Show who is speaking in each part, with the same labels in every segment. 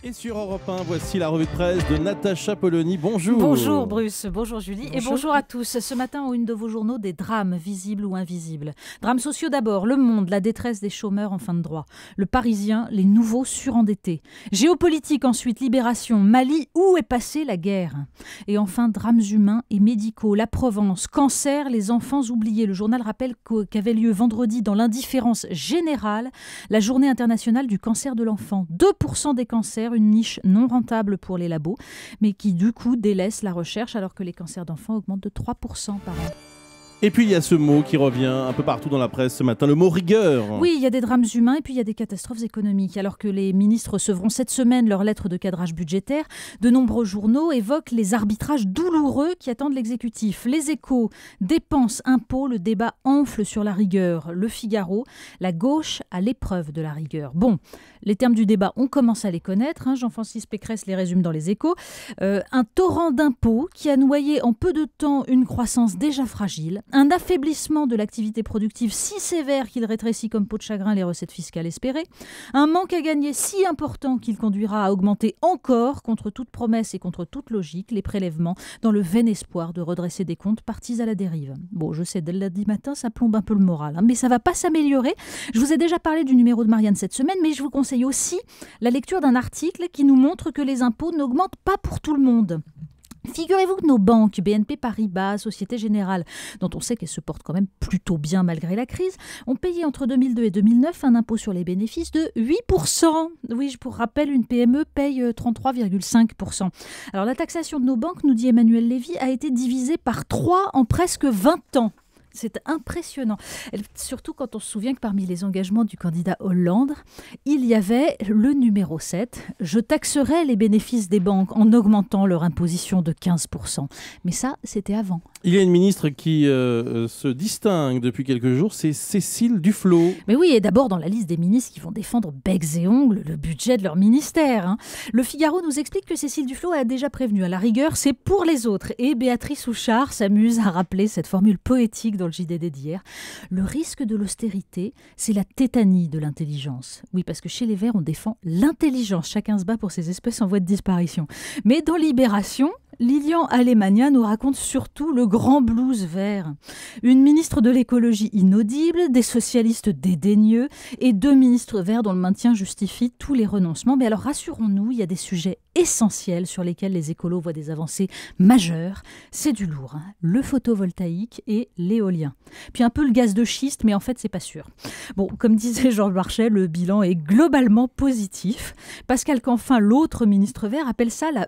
Speaker 1: Et sur Europe 1, voici la revue de presse de Natacha Polony. Bonjour.
Speaker 2: Bonjour Bruce, bonjour Julie et bonjour à tous. Ce matin, en une de vos journaux, des drames visibles ou invisibles. Drames sociaux d'abord, Le Monde, la détresse des chômeurs en fin de droit. Le Parisien, les nouveaux surendettés. Géopolitique ensuite, Libération, Mali, où est passée la guerre? Et enfin, drames humains et médicaux. La Provence, cancer, les enfants oubliés. Le journal rappelle qu'avait lieu vendredi dans l'indifférence générale la journée internationale du cancer de l'enfant. 2% des cancers, une niche non rentable pour les labos, mais qui du coup délaisse la recherche alors que les cancers d'enfants augmentent de 3% par an.
Speaker 1: Et puis il y a ce mot qui revient un peu partout dans la presse ce matin, le mot rigueur.
Speaker 2: Oui, il y a des drames humains et puis il y a des catastrophes économiques. Alors que les ministres recevront cette semaine leur lettre de cadrage budgétaire, de nombreux journaux évoquent les arbitrages douloureux qui attendent l'exécutif. Les Échos, dépenses, impôts, le débat enfle sur la rigueur. Le Figaro, la gauche à l'épreuve de la rigueur. Bon, les termes du débat, on commence à les connaître. Jean-Francis Pécresse les résume dans les Échos. Un torrent d'impôts qui a noyé en peu de temps une croissance déjà fragile. Un affaiblissement de l'activité productive si sévère qu'il rétrécit comme peau de chagrin les recettes fiscales espérées. Un manque à gagner si important qu'il conduira à augmenter encore, contre toute promesse et contre toute logique, les prélèvements dans le vain espoir de redresser des comptes partis à la dérive. Bon, je sais, dès le lundi matin, ça plombe un peu le moral, mais ça ne va pas s'améliorer. Je vous ai déjà parlé du numéro de Marianne cette semaine, mais je vous conseille aussi la lecture d'un article qui nous montre que les impôts n'augmentent pas pour tout le monde. Figurez-vous que nos banques, BNP Paribas, Société Générale, dont on sait qu'elles se portent quand même plutôt bien malgré la crise, ont payé entre 2002 et 2009 un impôt sur les bénéfices de 8%. Oui, pour rappel, une PME paye 33,5%. Alors la taxation de nos banques, nous dit Emmanuel Lévy, a été divisée par 3 en presque 20 ans. C'est impressionnant. Surtout quand on se souvient que parmi les engagements du candidat Hollande, il y avait le numéro 7. Je taxerai les bénéfices des banques en augmentant leur imposition de 15%. Mais ça, c'était avant.
Speaker 1: Il y a une ministre qui se distingue depuis quelques jours, c'est Cécile Duflot.
Speaker 2: Mais oui, et d'abord dans la liste des ministres qui vont défendre becs et ongles le budget de leur ministère. Le Figaro nous explique que Cécile Duflot a déjà prévenu à la rigueur, c'est pour les autres. Et Béatrice Houchard s'amuse à rappeler cette formule poétique dans le JDD d'hier. Le risque de l'austérité, c'est la tétanie de l'intelligence. Oui, parce que chez les Verts, on défend l'intelligence. Chacun se bat pour ces espèces en voie de disparition. Mais dans Libération, Lilian Alemania nous raconte surtout le grand blues vert. Une ministre de l'écologie inaudible, des socialistes dédaigneux et 2 ministres verts dont le maintien justifie tous les renoncements. Mais alors rassurons-nous, il y a des sujets essentiels sur lesquels les écolos voient des avancées majeures. C'est du lourd, le photovoltaïque et l'éolien. Puis un peu le gaz de schiste, mais en fait c'est pas sûr. Bon, comme disait Georges Marchais, le bilan est globalement positif. Pascal Canfin, l'autre ministre vert, appelle ça la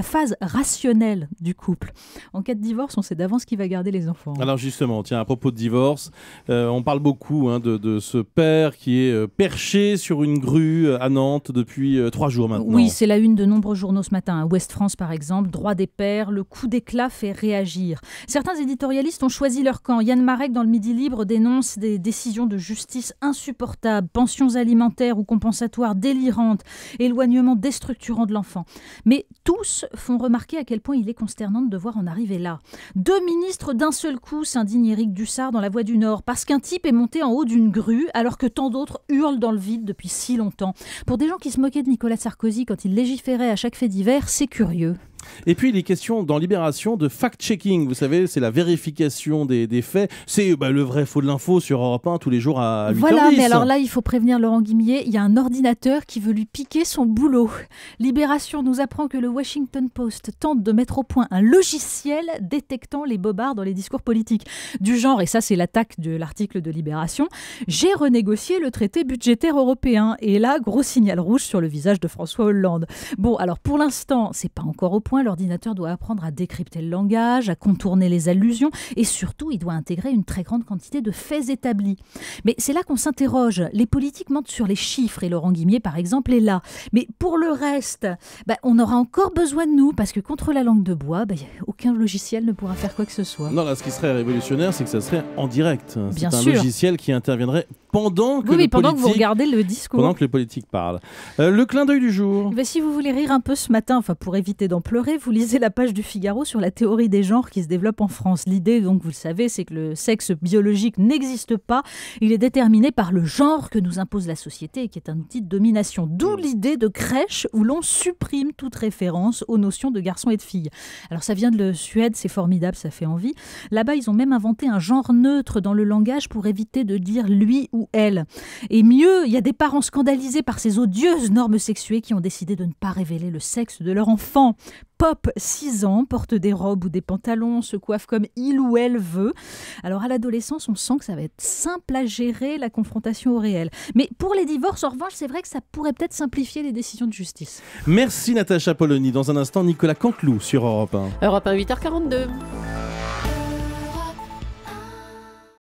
Speaker 2: phase rationnelle du couple. En cas de divorce, on sait d'avance qui va garder les enfants.
Speaker 1: Alors justement, tiens, à propos de divorce, on parle beaucoup de ce père qui est perché sur une grue à Nantes depuis 3 jours maintenant.
Speaker 2: Oui, c'est la une de nombreux journaux ce matin. Ouest France, par exemple, droit des pères, le coup d'éclat fait réagir. Certains éditorialistes ont choisi leur camp. Yann Marek, dans le Midi Libre, dénonce des décisions de justice insupportables, pensions alimentaires ou compensatoires délirantes, éloignement déstructurant de l'enfant. Mais tous font remarquer à quel point il est consternant de devoir en arriver là. 2 ministres d'un seul coup, s'indigne Éric Dussart dans La Voix du Nord, parce qu'un type est monté en haut d'une grue alors que tant d'autres hurlent dans le vide depuis si longtemps. Pour des gens qui se moquaient de Nicolas Sarkozy quand il légiférait à chaque fait divers, c'est curieux.
Speaker 1: Et puis, il est question dans Libération de fact-checking. Vous savez, c'est la vérification des faits. C'est le vrai faux de l'info sur Europe 1 tous les jours à 8h10.
Speaker 2: Voilà, mais alors là, il faut prévenir Laurent Guimier. Il y a un ordinateur qui veut lui piquer son boulot. Libération nous apprend que le Washington Post tente de mettre au point un logiciel détectant les bobards dans les discours politiques. Du genre, et ça c'est l'attaque de l'article de Libération, j'ai renégocié le traité budgétaire européen. Et là, gros signal rouge sur le visage de François Hollande. Bon, alors pour l'instant, c'est pas encore au point. L'ordinateur doit apprendre à décrypter le langage, à contourner les allusions et surtout, il doit intégrer une très grande quantité de faits établis. Mais c'est là qu'on s'interroge. Les politiques mentent sur les chiffres et Laurent Guimier, par exemple, est là. Mais pour le reste, on aura encore besoin de nous parce que contre la langue de bois, aucun logiciel ne pourra faire quoi que ce soit.
Speaker 1: Non, là, ce qui serait révolutionnaire, c'est que ça serait en direct.
Speaker 2: Bien
Speaker 1: c'est
Speaker 2: sûr.
Speaker 1: un logiciel qui interviendrait pendant que
Speaker 2: pendant que vous regardez le discours.
Speaker 1: Pendant que le politique parle. Le clin d'œil du jour.
Speaker 2: Si vous voulez rire un peu ce matin, pour éviter d'en pleurer, rassurer, vous lisez la page du Figaro sur la théorie des genres qui se développe en France. L'idée, donc, vous le savez, c'est que le sexe biologique n'existe pas. Il est déterminé par le genre que nous impose la société et qui est un outil de domination. D'où l'idée de crèche où l'on supprime toute référence aux notions de garçon et de fille. Alors ça vient de Suède, c'est formidable, ça fait envie. Là-bas, ils ont même inventé un genre neutre dans le langage pour éviter de dire lui ou elle. Et mieux, il y a des parents scandalisés par ces odieuses normes sexuées qui ont décidé de ne pas révéler le sexe de leur enfant. Pop, 6 ans, porte des robes ou des pantalons, se coiffe comme il ou elle veut. Alors à l'adolescence, on sent que ça va être simple à gérer la confrontation au réel. Mais pour les divorces, en revanche, c'est vrai que ça pourrait peut-être simplifier les décisions de justice.
Speaker 1: Merci Natacha Polony. Dans un instant, Nicolas Canteloup sur Europe 1.
Speaker 3: Europe 1, 8h42.